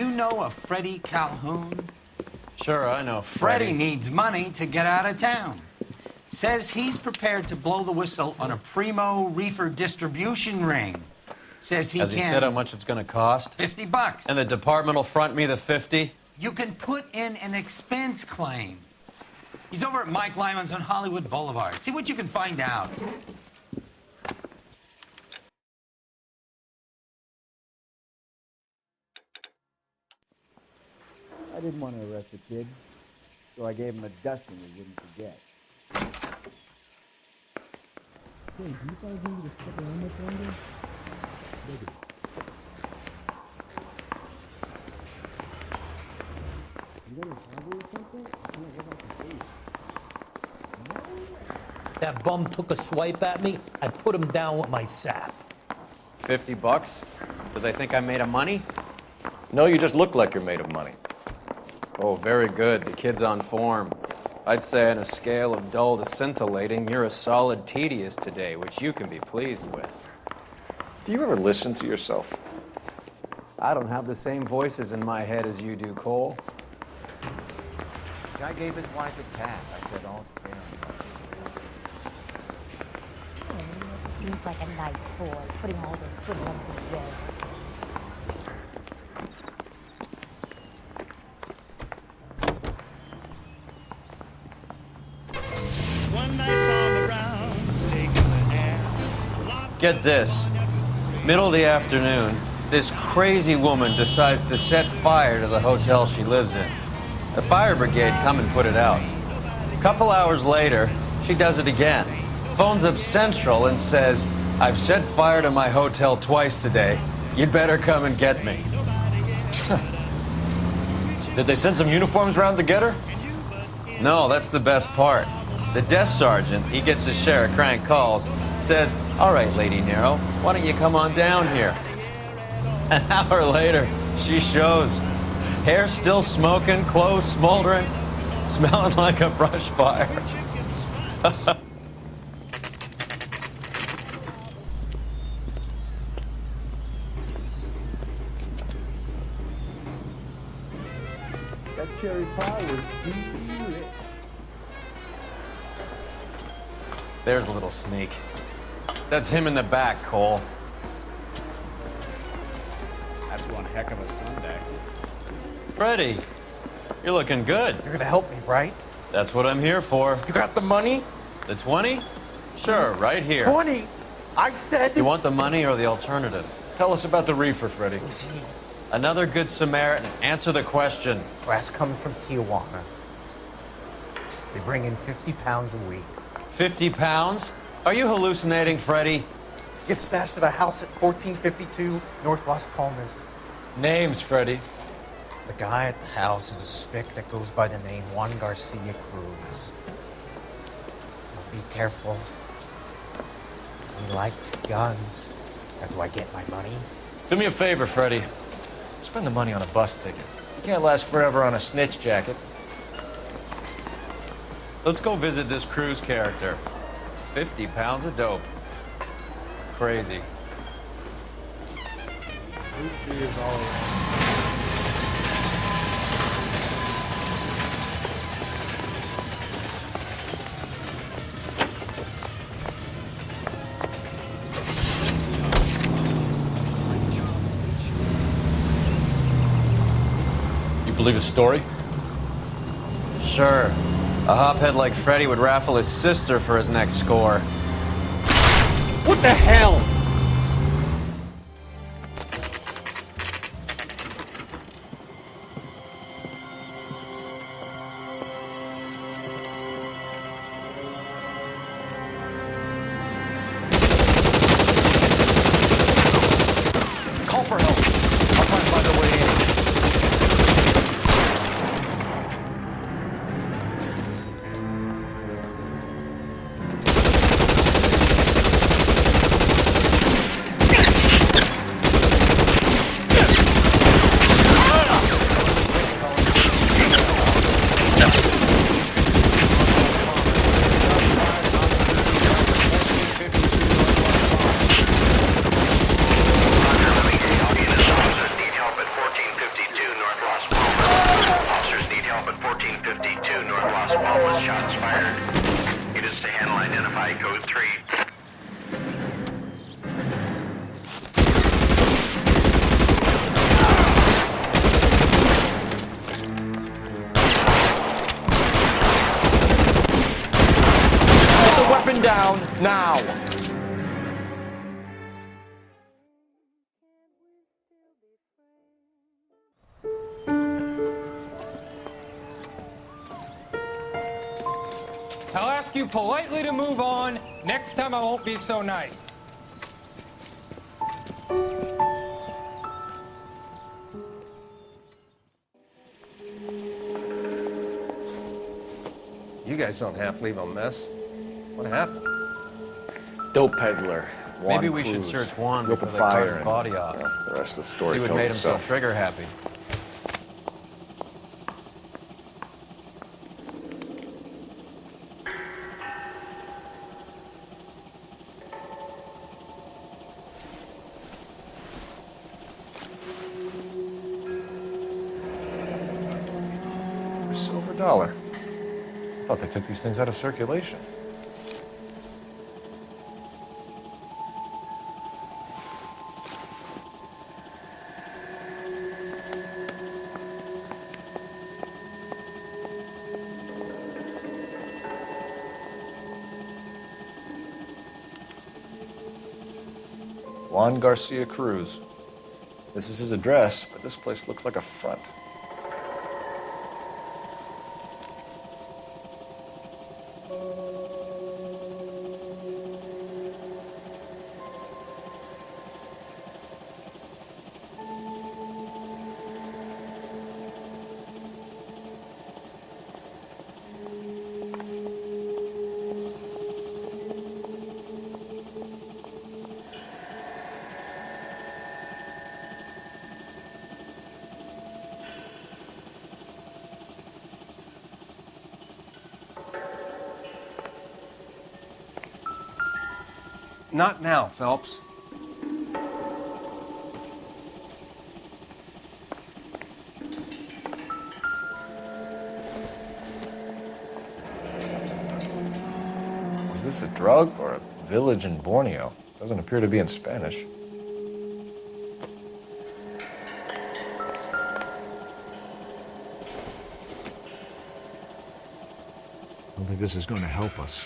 you know a Freddie Calhoun? Sure, I know Freddie needs money to get out of town. Says he's prepared to blow the whistle on a primo reefer distribution ring. Says he Has can... he said how much it's gonna cost? $50. And the department will front me the 50? You can put in an expense claim. He's over at Mike Lyman's on Hollywood Boulevard. See what you can find out. I didn't want to arrest the kid, so I gave him a dusting he wouldn't forget. Hey, do you guys need me to stick a helmet under? You got a Bible or something? That bum took a swipe at me, I put him down with my sap. $50? Do they think I'm made of money? No, you just look like you're made of money. Oh, very good. The kid's on form. I'd say on a scale of dull to scintillating, you're a solid tedious today, which you can be pleased with. Do you ever listen to yourself? I don't have the same voices in my head as you do, Cole. Guy gave his wife a cat. I said, oh, damn. Seems like a nice boy, putting all those good ones in bed. Get this. Middle of the afternoon, this crazy woman decides to set fire to the hotel she lives in. The fire brigade come and put it out. A couple hours later, she does it again. Phones up Central and says, I've set fire to my hotel twice today. You'd better come and get me. Did they send some uniforms around to get her? No, that's the best part. The desk sergeant, he gets his share of crank calls, says, all right, Lady Nero, why don't you come on down here? An hour later, she shows. Hair still smoking, clothes smoldering, smelling like a brush fire. That cherry pie was too rich. There's a little sneak. That's him in the back, Cole. That's one heck of a Sunday. Freddie, you're looking good. You're gonna help me, right? That's what I'm here for. You got the money? The 20? Sure, right here. 20? I said... You want the money or the alternative? Tell us about the reefer, Freddie. Who's he? Another good Samaritan. Answer the question. Grass comes from Tijuana. They bring in 50 pounds a week. 50 pounds? Are you hallucinating, Freddie? Gets stashed at a house at 1452 North Las Palmas. Names, Freddie. The guy at the house is a spick that goes by the name Juan Garcia Cruz. Now be careful. He likes guns. How do I get my money? Do me a favor, Freddie. Spend the money on a bus ticket. You can't last forever on a snitch jacket. Let's go visit this Cruz character. 50 pounds of dope. Crazy. Lucy is all around. You believe his story? Sure. A hophead like Freddie would raffle his sister for his next score. What the hell? Call for help. I'll try and find a way in. 1452 North Las Palmas, shots fired. It is to handle identify code 3. Put the weapon down now. I'll ask you politely to move on. Next time I won't be so nice. You guys don't half leave a mess. What happened? Dope peddler. Maybe we should search Juan before they cut his body off. The rest of the story See what told made him so itself. trigger happy. A silver dollar. I thought they took these things out of circulation. Juan Garcia Cruz. This is his address, but this place looks like a front. Not now, Phelps. Is this a drug or a village in Borneo? Doesn't appear to be in Spanish. I don't think this is going to help us.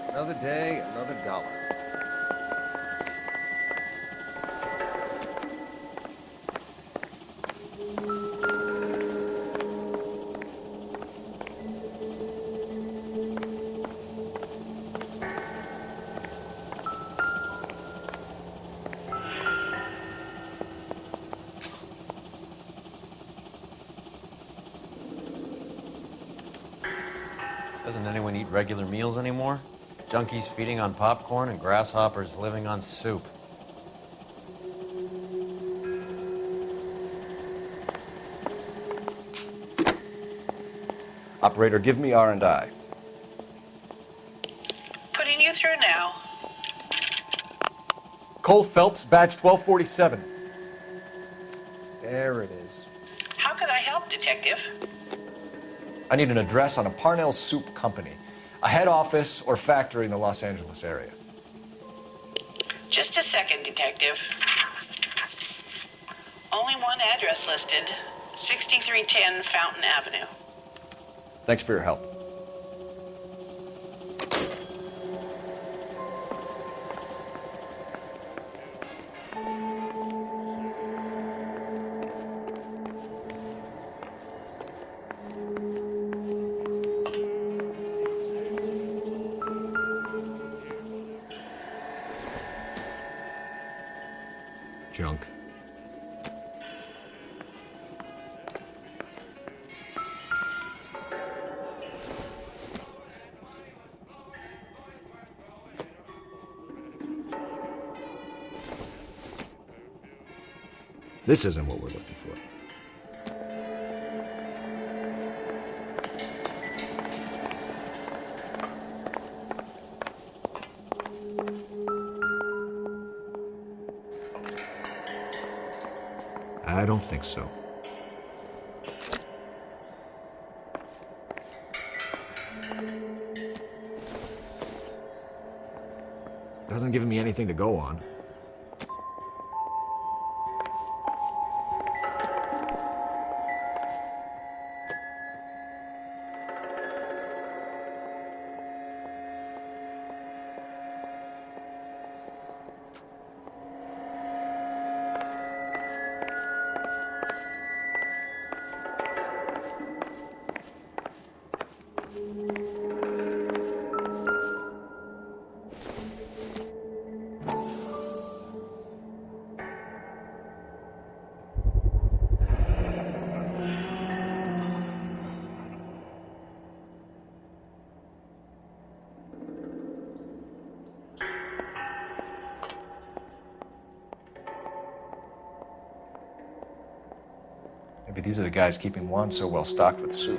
Another day, another dollar. Doesn't anyone eat regular meals anymore? Junkies feeding on popcorn and grasshoppers living on soup. Operator, give me R&I. Putting you through now. Cole Phelps, badge 1247. There it is. How could I help, Detective? I need an address on a Parnell Soup Company, a head office or factory in the Los Angeles area. Just a second, Detective. Only one address listed, 6310 Fountain Avenue. Thanks for your help. Junk. This isn't what we're looking for. I don't think so. Doesn't give me anything to go on. Maybe these are the guys keeping Juan so well stocked with soup.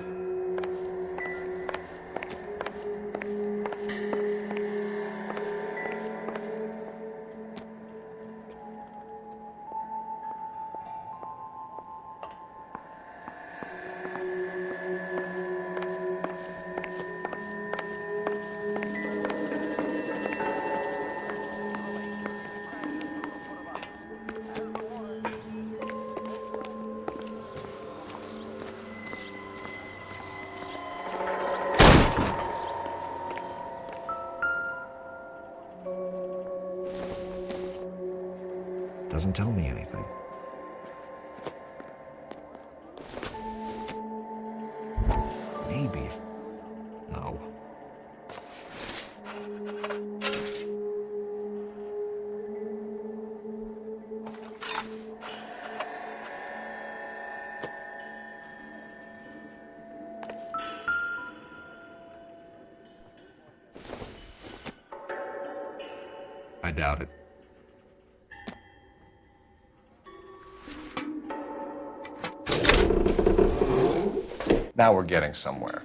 Doesn't tell me anything. Maybe. No. I doubt it. Now we're getting somewhere.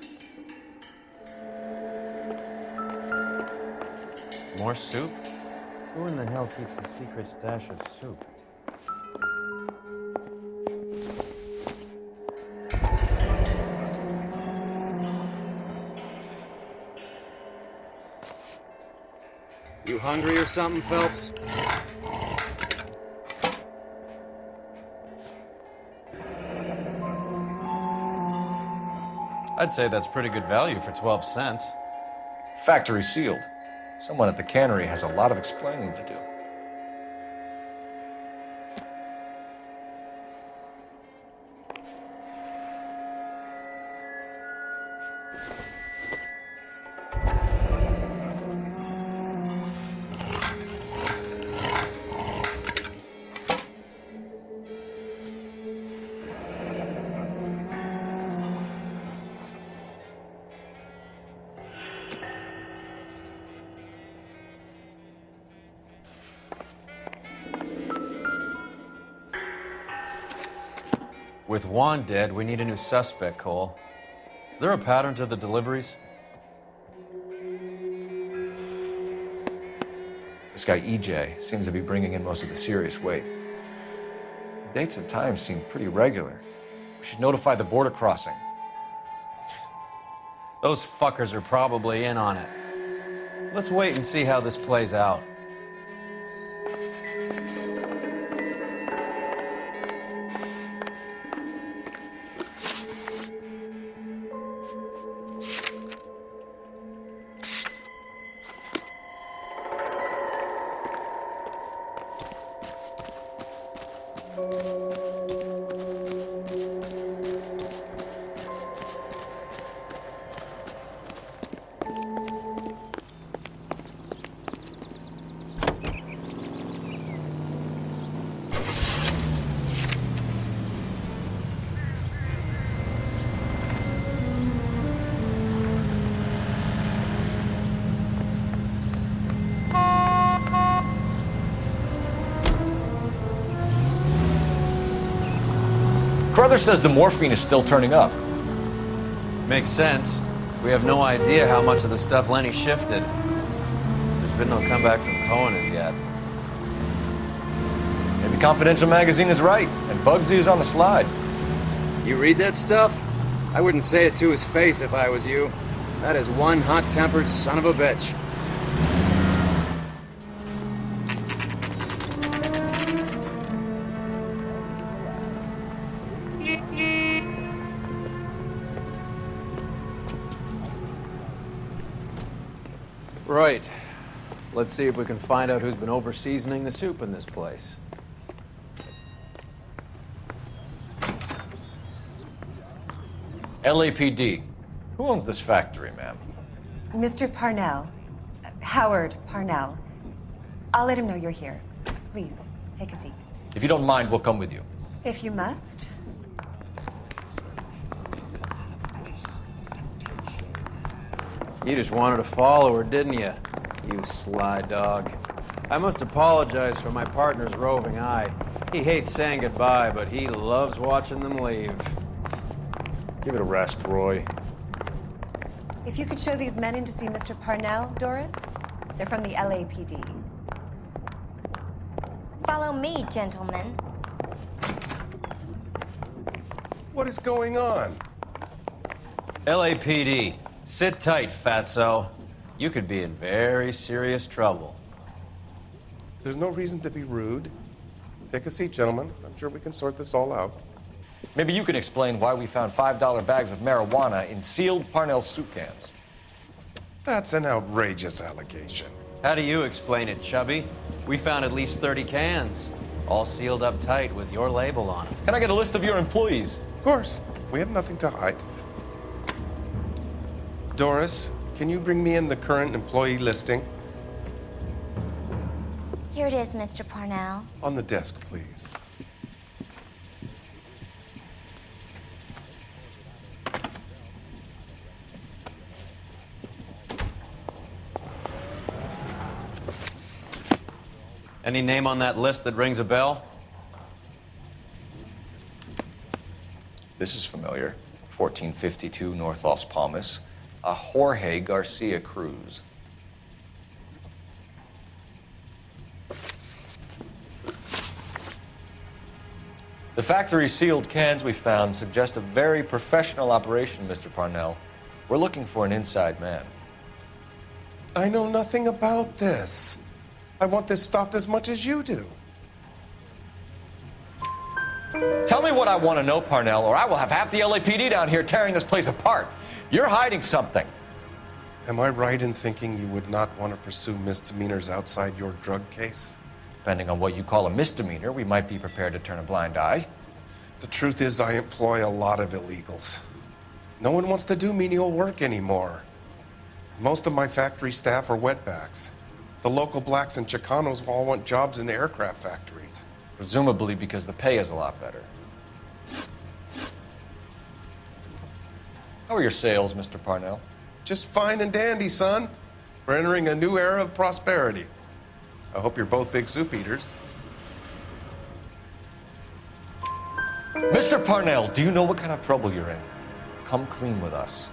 More soup? Who in the hell keeps a secret stash of soup? You hungry or something, Phelps? I'd say that's pretty good value for 12 cents. Factory sealed. Someone at the cannery has a lot of explaining to do. With Juan dead, we need a new suspect, Cole. Is there a pattern to the deliveries? This guy EJ seems to be bringing in most of the serious weight. The dates and times seem pretty regular. We should notify the border crossing. Those fuckers are probably in on it. Let's wait and see how this plays out. brother says the morphine is still turning up. Makes sense. We have no idea how much of the stuff Lenny shifted. There's been no comeback from Cohen as yet. Maybe Confidential magazine is right, and Bugsy is on the slide. You read that stuff? I wouldn't say it to his face if I was you. That is one hot-tempered son of a bitch. Right. Let's see if we can find out who's been over-seasoning the soup in this place. LAPD. Who owns this factory, ma'am? Mr. Parnell. Howard Parnell. I'll let him know you're here. Please, take a seat. If you don't mind, we'll come with you. If you must. You just wanted a follower, didn't you? You sly dog. I must apologize for my partner's roving eye. He hates saying goodbye, but he loves watching them leave. Give it a rest, Roy. If you could show these men in to see Mr. Parnell, Doris. They're from the LAPD. Follow me, gentlemen. What is going on? LAPD. Sit tight, fatso. You could be in very serious trouble. There's no reason to be rude. Take a seat, gentlemen. I'm sure we can sort this all out. Maybe you can explain why we found $5 bags of marijuana in sealed Parnell soup cans. That's an outrageous allegation. How do you explain it, Chubby? We found at least 30 cans, all sealed up tight with your label on them. Can I get a list of your employees? Of course. We have nothing to hide. Doris, can you bring me in the current employee listing? Here it is, Mr. Parnell. On the desk, please. Any name on that list that rings a bell? This is familiar. 1452 North Las Palmas. A Jorge Garcia Cruz. The factory sealed cans we found suggest a very professional operation, Mr. Parnell. We're looking for an inside man. I know nothing about this. I want this stopped as much as you do. Tell me what I want to know, Parnell, or I will have half the LAPD down here tearing this place apart. You're hiding something. Am I right in thinking you would not want to pursue misdemeanors outside your drug case? Depending on what you call a misdemeanor, we might be prepared to turn a blind eye. The truth is, I employ a lot of illegals. No one wants to do menial work anymore. Most of my factory staff are wetbacks. The local blacks and Chicanos all want jobs in aircraft factories. Presumably because the pay is a lot better. How are your sales, Mr. Parnell? Just fine and dandy, son. We're entering a new era of prosperity. I hope you're both big soup eaters. Mr. Parnell, do you know what kind of trouble you're in? Come clean with us.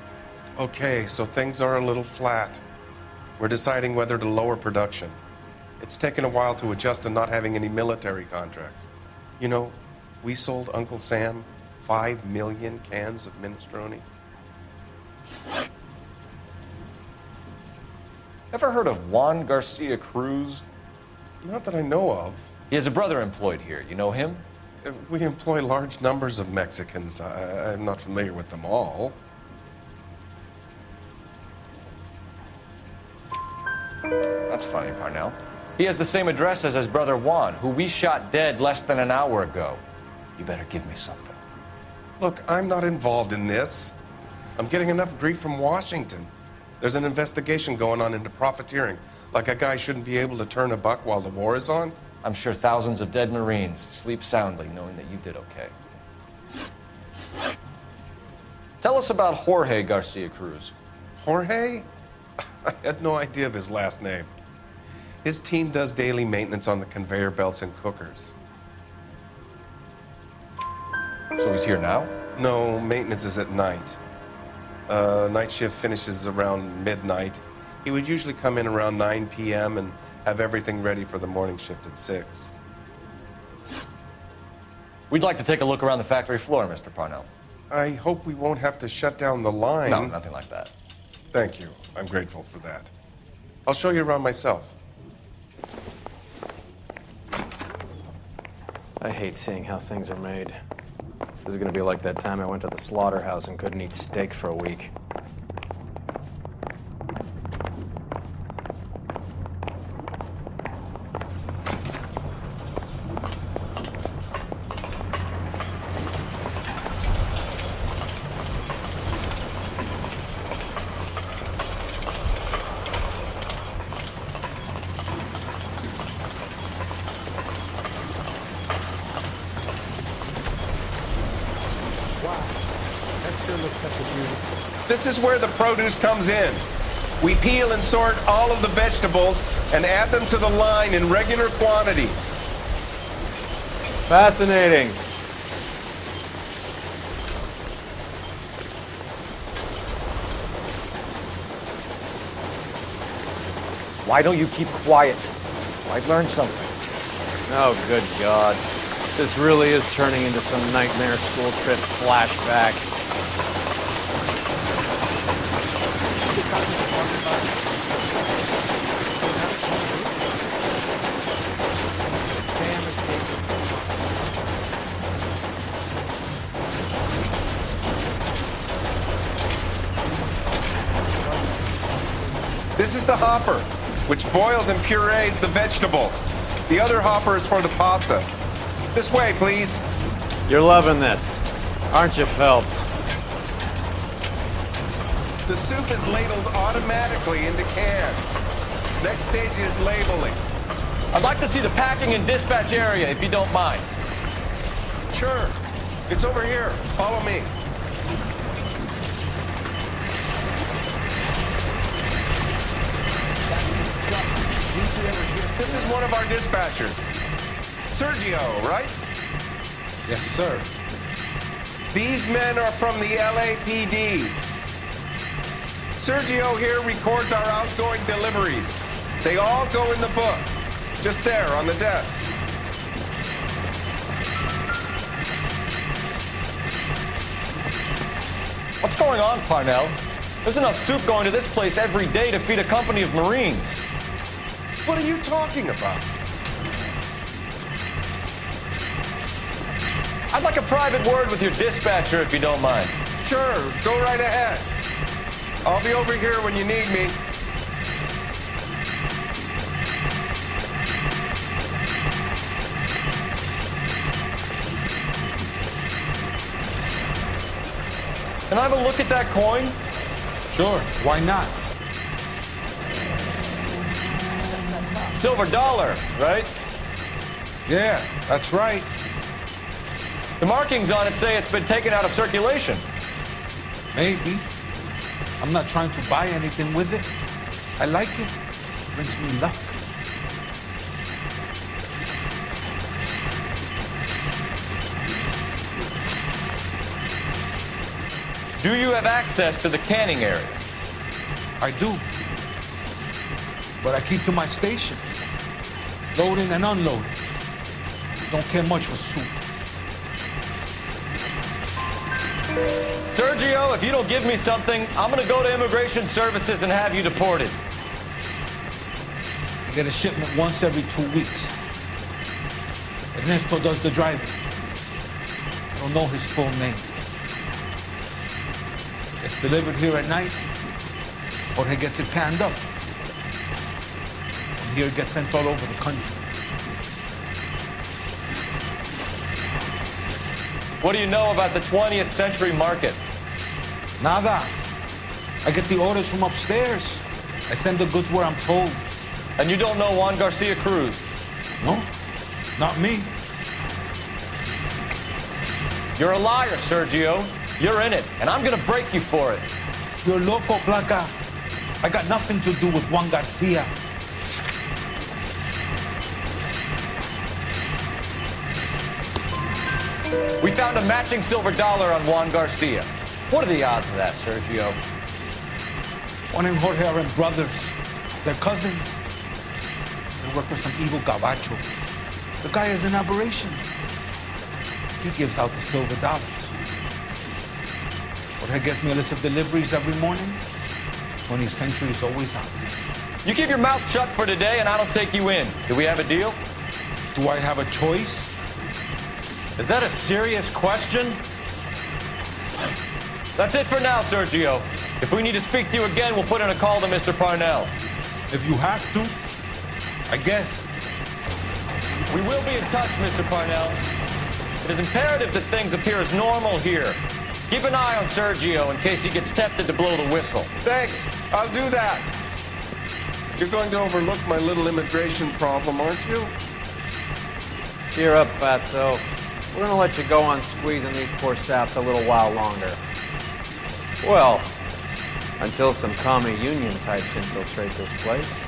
Okay, so things are a little flat. We're deciding whether to lower production. It's taken a while to adjust to not having any military contracts. You know, we sold Uncle Sam 5 million cans of minestrone. Ever heard of Juan Garcia Cruz? Not that I know of. He has a brother employed here. You know him? We employ large numbers of Mexicans. I'm not familiar with them all. That's funny, Parnell. He has the same address as his brother Juan, who we shot dead less than an hour ago. You better give me something. Look, I'm not involved in this. I'm getting enough grief from Washington. There's an investigation going on into profiteering. Like a guy shouldn't be able to turn a buck while the war is on. I'm sure thousands of dead Marines sleep soundly knowing that you did okay. Tell us about Jorge Garcia Cruz. Jorge? I had no idea of his last name. His team does daily maintenance on the conveyor belts and cookers. So he's here now? No, maintenance is at night. Night shift finishes around midnight. He would usually come in around 9 p.m. and have everything ready for the morning shift at 6. We'd like to take a look around the factory floor, Mr. Parnell. I hope we won't have to shut down the line. No, nothing like that. Thank you. I'm grateful for that. I'll show you around myself. I hate seeing how things are made. This is gonna be like that time I went to the slaughterhouse and couldn't eat steak for a week. This is where the produce comes in. We peel and sort all of the vegetables and add them to the line in regular quantities. Fascinating. Why don't you keep quiet? I've learned something. Oh, good God. This really is turning into some nightmare school trip flashback. This is the hopper, which boils and purees the vegetables. The other hopper is for the pasta. This way, please. You're loving this, aren't you, Phelps? The soup is ladled automatically into cans. Next stage is labeling. I'd like to see the packing and dispatch area, if you don't mind. Sure. It's over here. Follow me. This is one of our dispatchers. Sergio, right? Yes, sir. These men are from the LAPD. Sergio here records our outgoing deliveries. They all go in the book. Just there on the desk. What's going on, Parnell? There's enough soup going to this place every day to feed a company of Marines. What are you talking about? I'd like a private word with your dispatcher, if you don't mind. Sure, go right ahead. I'll be over here when you need me. Can I have a look at that coin? Sure, why not? Silver dollar, right? Yeah, that's right. The markings on it say it's been taken out of circulation. Maybe. I'm not trying to buy anything with it. I like it. Brings me luck. Do you have access to the canning area? I do. But I keep to my station. Loading and unloading. Don't care much for soup. Sergio, if you don't give me something, I'm gonna go to Immigration Services and have you deported. I get a shipment once every 2 weeks. Ernesto does the driving. I don't know his full name. It's delivered here at night, or he gets it canned up. From here, it gets sent all over the country. What do you know about the 20th century market? Nada. I get the orders from upstairs. I send the goods where I'm told. And you don't know Juan Garcia Cruz? No, not me. You're a liar, Sergio. You're in it, and I'm gonna break you for it. You're loco, Placa. I got nothing to do with Juan Garcia. We found a matching silver dollar on Juan Garcia. What are the odds of that, Sergio? Juan and Jorge are brothers. They're cousins. They work for some evil gabacho. The guy is an aberration. He gives out the silver dollars. Jorge gets me a list of deliveries every morning. 20th Century is always out. You keep your mouth shut for today and I don't take you in. Do we have a deal? Do I have a choice? Is that a serious question? That's it for now, Sergio. If we need to speak to you again, we'll put in a call to Mr. Parnell. If you have to, I guess. We will be in touch, Mr. Parnell. It is imperative that things appear as normal here. Keep an eye on Sergio in case he gets tempted to blow the whistle. Thanks. I'll do that. You're going to overlook my little immigration problem, aren't you? Cheer up, Fatso. We're gonna let you go on squeezing these poor saps a little while longer. Well, until some commie union types infiltrate this place.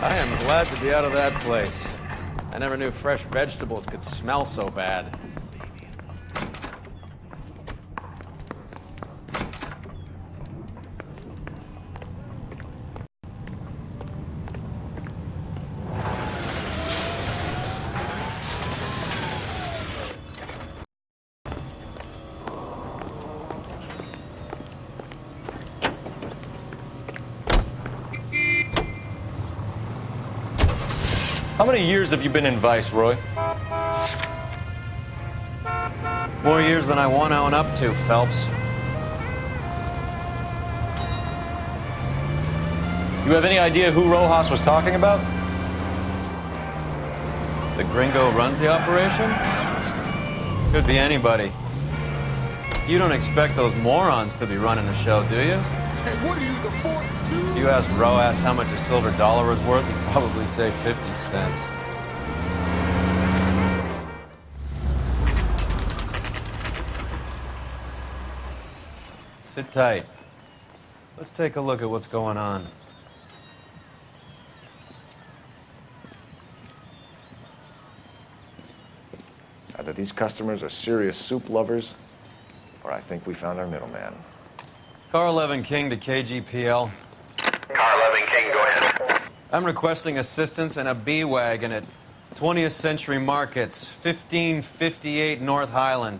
I am glad to be out of that place. I never knew fresh vegetables could smell so bad. How many years have you been in Viceroy? More years than I want to own up to, Phelps. You have any idea who Rojas was talking about? The gringo runs the operation? Could be anybody. You don't expect those morons to be running the show, do you? Hey, what are you, the fourth dude? If you asked Rojas how much a silver dollar was worth, he'd probably say 50 cents. Sit tight. Let's take a look at what's going on. Either these customers are serious soup lovers, or I think we found our middleman. Car 11 King to KGPL. Car 11 King, go ahead. I'm requesting assistance in a B-Wagon at 20th Century Markets, 1558 North Highland.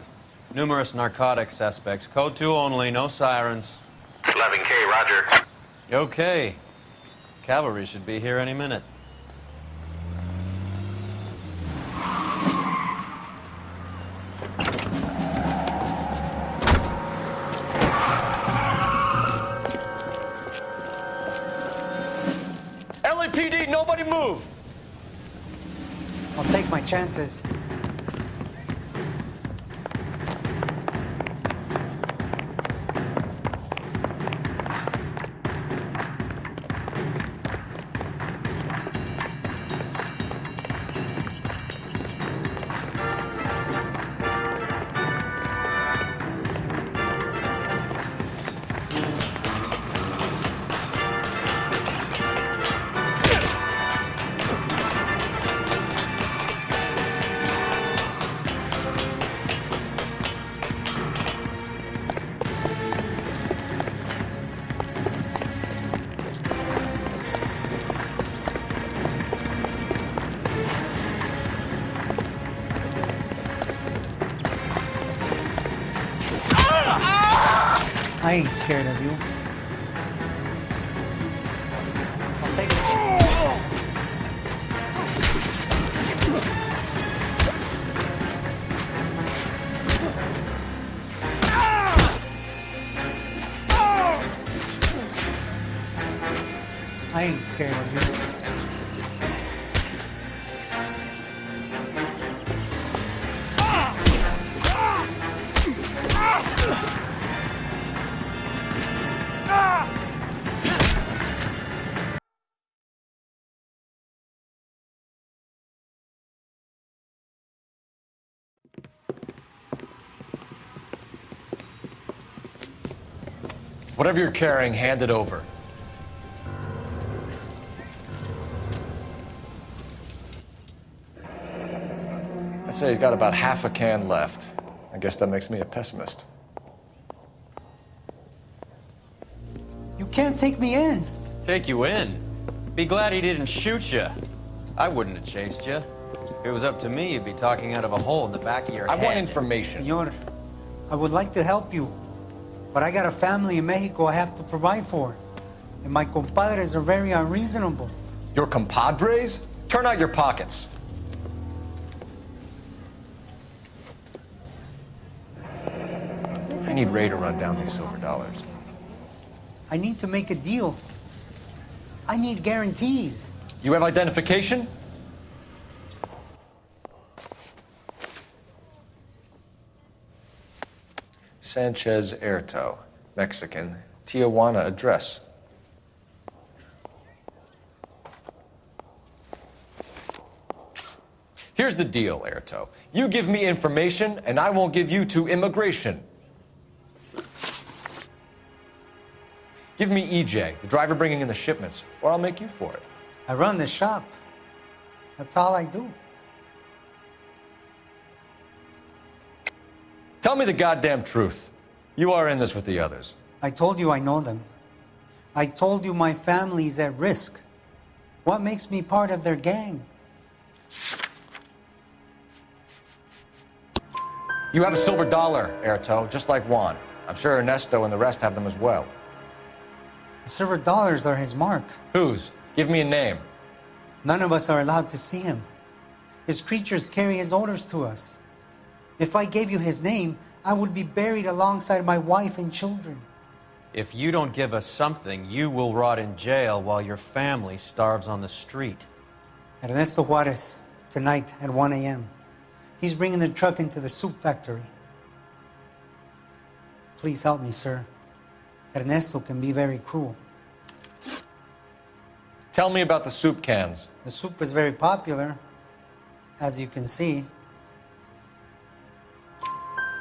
Numerous narcotic suspects. Code 2 only, no sirens. 11K, roger. Okay. Cavalry should be here any minute. LAPD, nobody move! I'll take my chances. I ain't scared of you. I'll take it. I ain't scared of you. Whatever you're carrying, hand it over. say he's got about half a can left. I guess that makes me a pessimist. You can't take me in. Take you in? Be glad he didn't shoot you. I wouldn't have chased you. If it was up to me, you'd be talking out of a hole in the back of your head. I want information. Senor, I would like to help you, but I got a family in Mexico I have to provide for. And my compadres are very unreasonable. Your compadres? Turn out your pockets. I need Ray to run down these silver dollars. I need to make a deal. I need guarantees. You have identification? Sanchez Erto, Mexican, Tijuana address. Here's the deal, Erto. You give me information, and I won't give you to immigration. Give me EJ, the driver bringing in the shipments, or I'll make you for it. I run the shop. That's all I do. Tell me the goddamn truth. You are in this with the others. I told you I know them. I told you my family's at risk. What makes me part of their gang? You have a silver dollar, Erto, just like Juan. I'm sure Ernesto and the rest have them as well. The silver dollars are his mark. Whose? Give me a name. None of us are allowed to see him. His creatures carry his orders to us. If I gave you his name, I would be buried alongside my wife and children. If you don't give us something, you will rot in jail while your family starves on the street. Ernesto Juarez, tonight at 1 a.m. He's bringing the truck into the soup factory. Please help me, sir. Ernesto can be very cruel. Tell me about the soup cans. The soup is very popular, as you can see.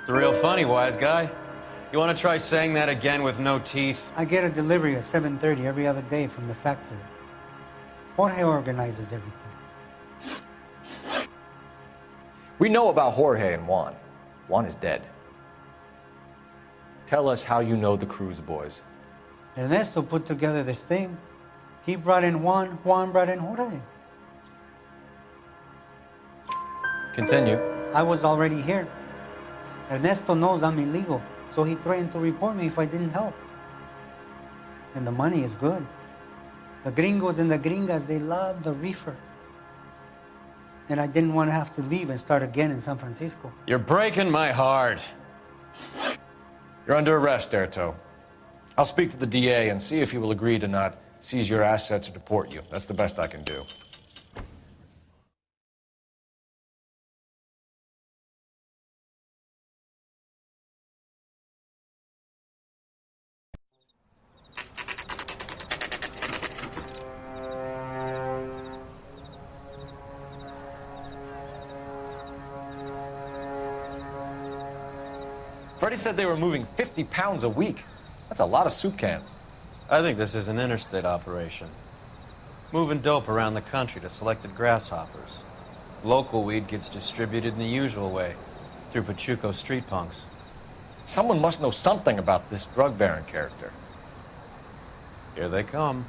It's real funny, wise guy. You want to try saying that again with no teeth? I get a delivery at 7:30 every other day from the factory. Jorge organizes everything. We know about Jorge and Juan. Juan is dead. Tell us how you know the Cruz boys. Ernesto put together this thing. He brought in Juan, Juan brought in Jorge. Continue. I was already here. Ernesto knows I'm illegal, so he threatened to report me if I didn't help. And the money is good. The gringos and the gringas, they love the reefer. And I didn't want to have to leave and start again in San Francisco. You're breaking my heart. You're under arrest, Erto. I'll speak to the DA and see if he will agree to not seize your assets or deport you. That's the best I can do. Freddie said they were moving 50 pounds a week. That's a lot of soup cans. I think this is an interstate operation. Moving dope around the country to selected grasshoppers. Local weed gets distributed in the usual way, through Pachuco street punks. Someone must know something about this drug baron character. Here they come.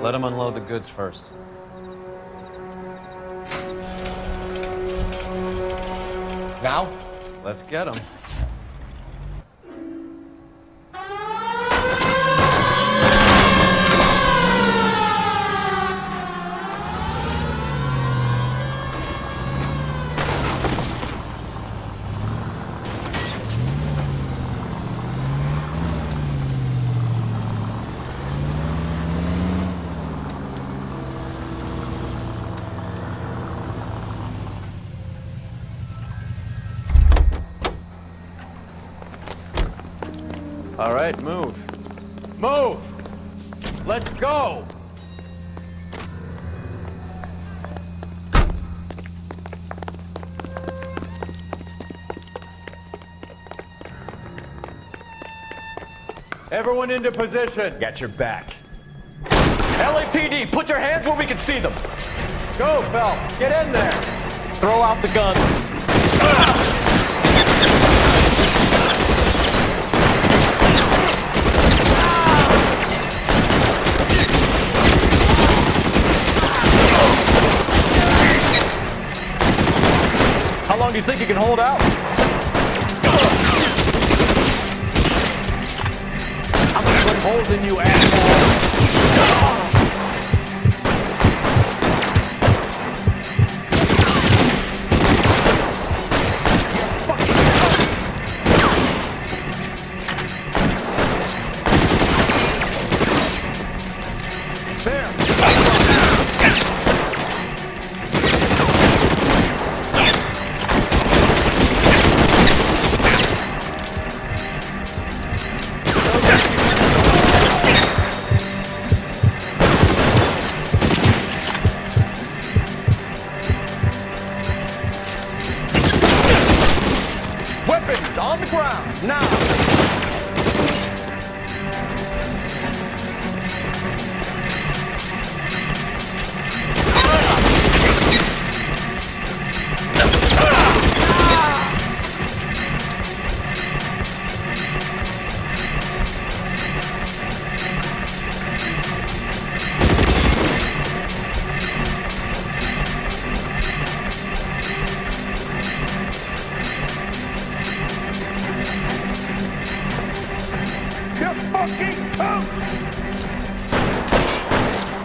Let them unload the goods first. Now? Let's get them. All right, move. Move! Let's go! Everyone into position. Got your back. LAPD, put your hands where we can see them. Go, Phelps. Get in there. Throw out the guns. How long do you think you can hold out? I'm gonna put holes in you, asshole.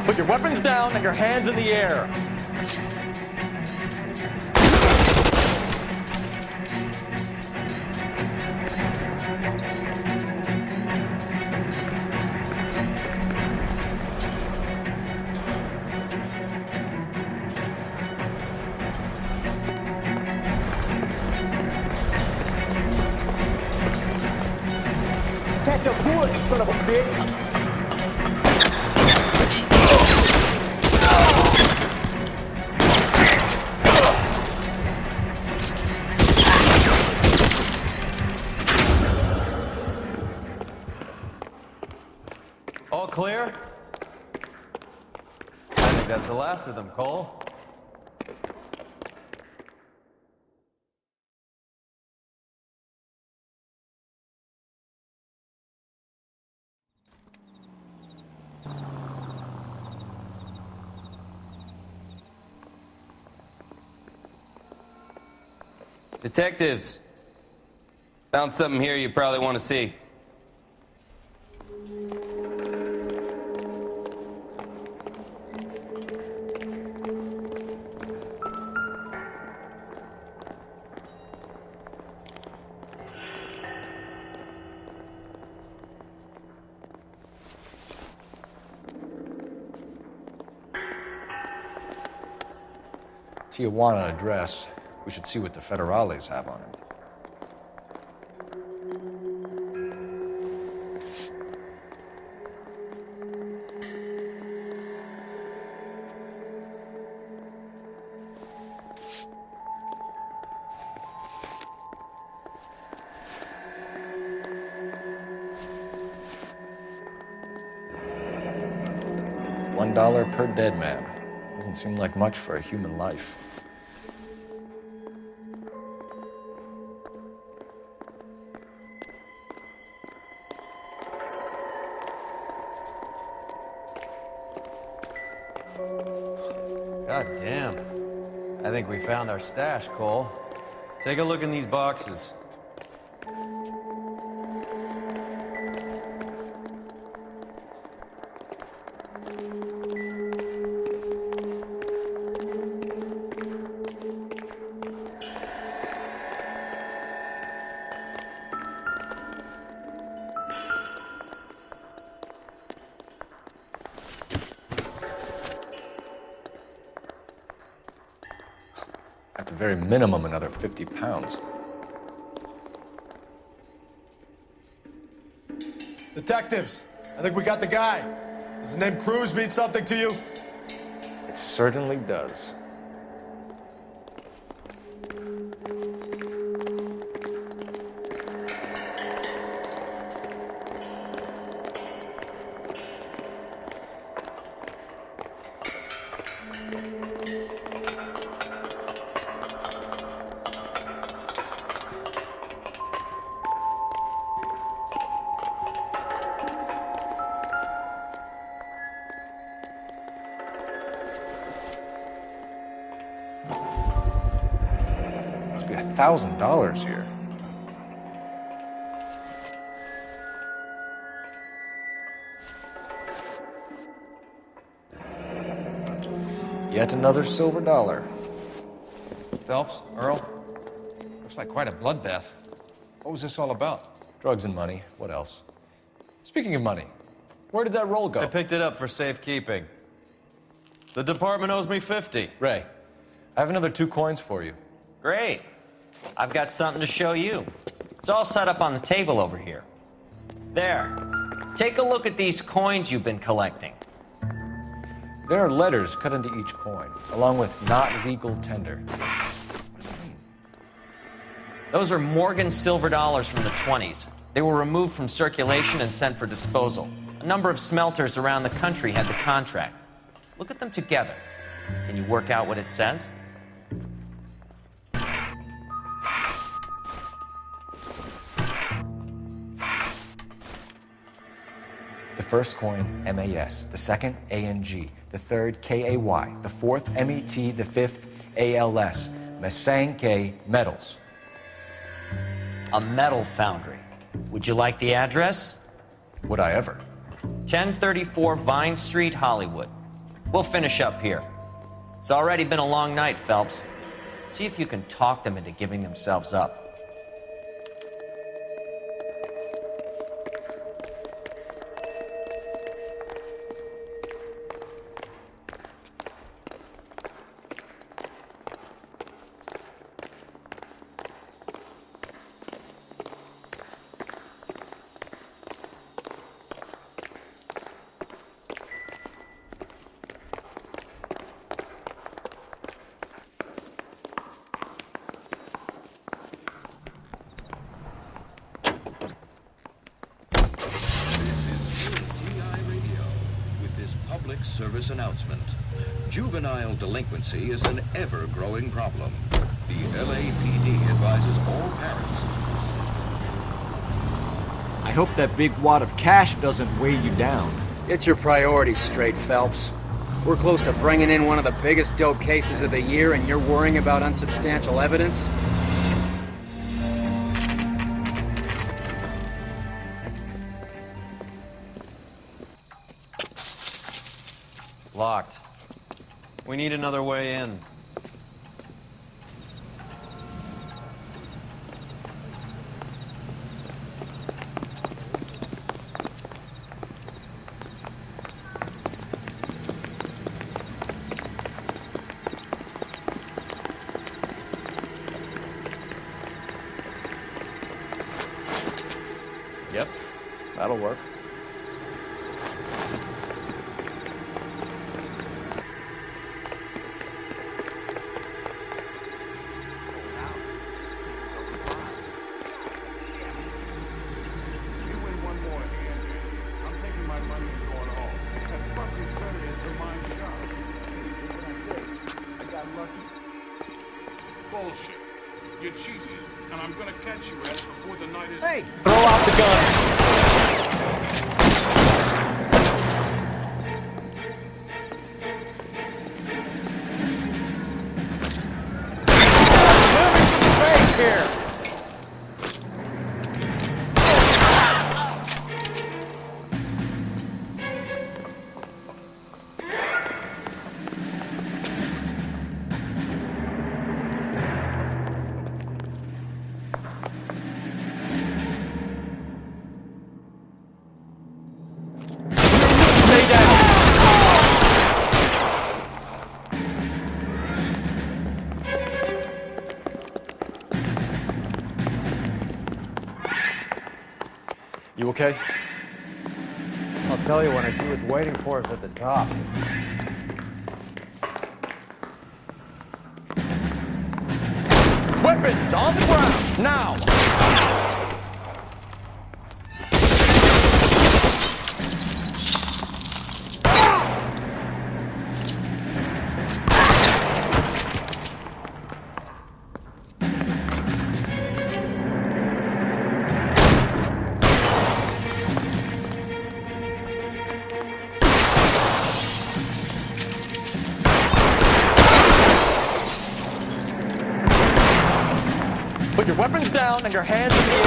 Put your weapons down and your hands in the air. Catch a bullet, you son of a bitch! All clear? I think that's the last of them, Cole. Detectives, found something here you probably want to see. Tijuana address. We should see what the federales have on him. $1 per dead man. Doesn't seem like much for a human life. God damn. I think we found our stash, Cole. Take a look in these boxes. At the very minimum, another 50 pounds. Detectives, I think we got the guy. Does the name Cruz mean something to you? It certainly does. $1,000 here. Yet another silver dollar. Phelps, Earle, looks like quite a bloodbath. What was this all about? Drugs and money. What else? Speaking of money, where did that roll go? I picked it up for safekeeping. The department owes me 50. Ray, I have another 2 coins for you. Great. I've got something to show you. It's all set up on the table over here. There. Take a look at these coins you've been collecting. There are letters cut into each coin, along with not legal tender. Those are Morgan silver dollars from the 20s. They were removed from circulation and sent for disposal. A number of smelters around the country had the contract. Look at them together. Can you work out what it says? The first coin, MAS. The second, ANG. The third, KAY. The fourth, MET. The fifth, ALS. Masanke Metals. A metal foundry. Would you like the address? Would I ever? 1034 Vine Street, Hollywood. We'll finish up here. It's already been a long night, Phelps. See if you can talk them into giving themselves up. Service announcement. Juvenile delinquency is an ever-growing problem. The LAPD advises all parents. I hope that big wad of cash doesn't weigh you down. Get your priorities straight, Phelps. We're close to bringing in one of the biggest dope cases of the year, and you're worrying about unsubstantial evidence? Locked. We need another way in. Yep, that'll work. Bullshit. You're cheating, and I'm gonna catch you at it before the night is... Hey, throw out the gun. Here. You okay? I'll tell you when I see what's waiting for us at the top. Weapons on the ground, now! Put your weapons down and your hands in the air.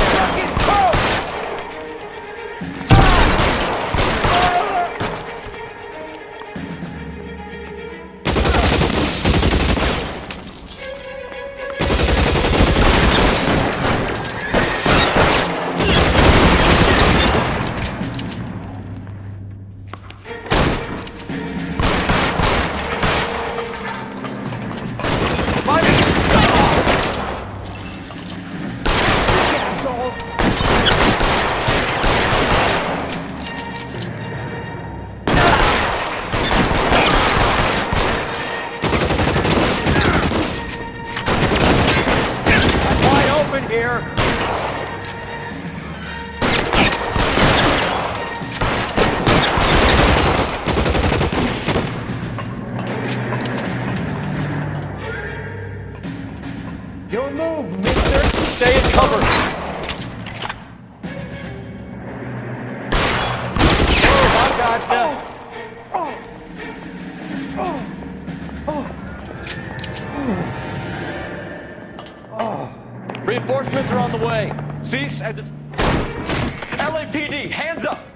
Don't move, mister. Stay in cover. Oh, I gotcha. Reinforcements are on the way. Cease and LAPD, hands up.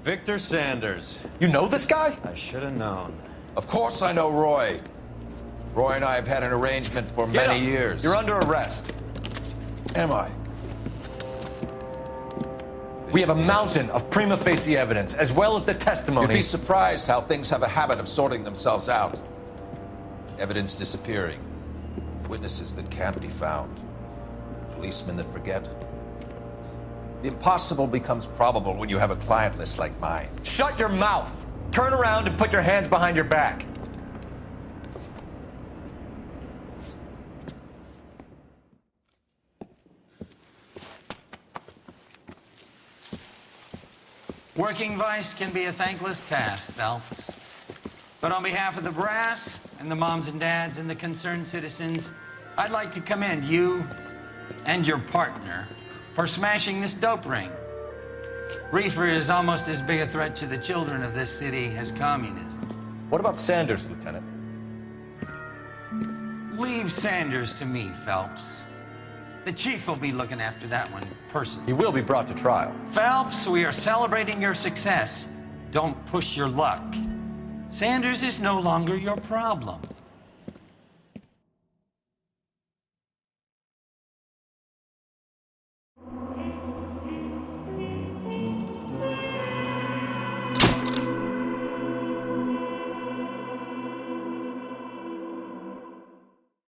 Victor Sanders. You know this guy? I should have known. Of course I know Roy. Roy and I have had an arrangement for Get many up. years. You're under arrest. Am I? We have a mountain of prima facie evidence, as well as the testimony. You'd be surprised how things have a habit of sorting themselves out. Evidence disappearing. Witnesses that can't be found. Policemen that forget. The impossible becomes probable when you have a client list like mine. Shut your mouth. Turn around and put your hands behind your back. Working vice can be a thankless task, Phelps. But on behalf of the brass and the moms and dads and the concerned citizens, I'd like to commend you and your partner for smashing this dope ring. Reefer is almost as big a threat to the children of this city as communism. What about Sanders, Lieutenant? Leave Sanders to me, Phelps. The chief will be looking after that one personally. He will be brought to trial. Phelps, we are celebrating your success. Don't push your luck. Sanders is no longer your problem.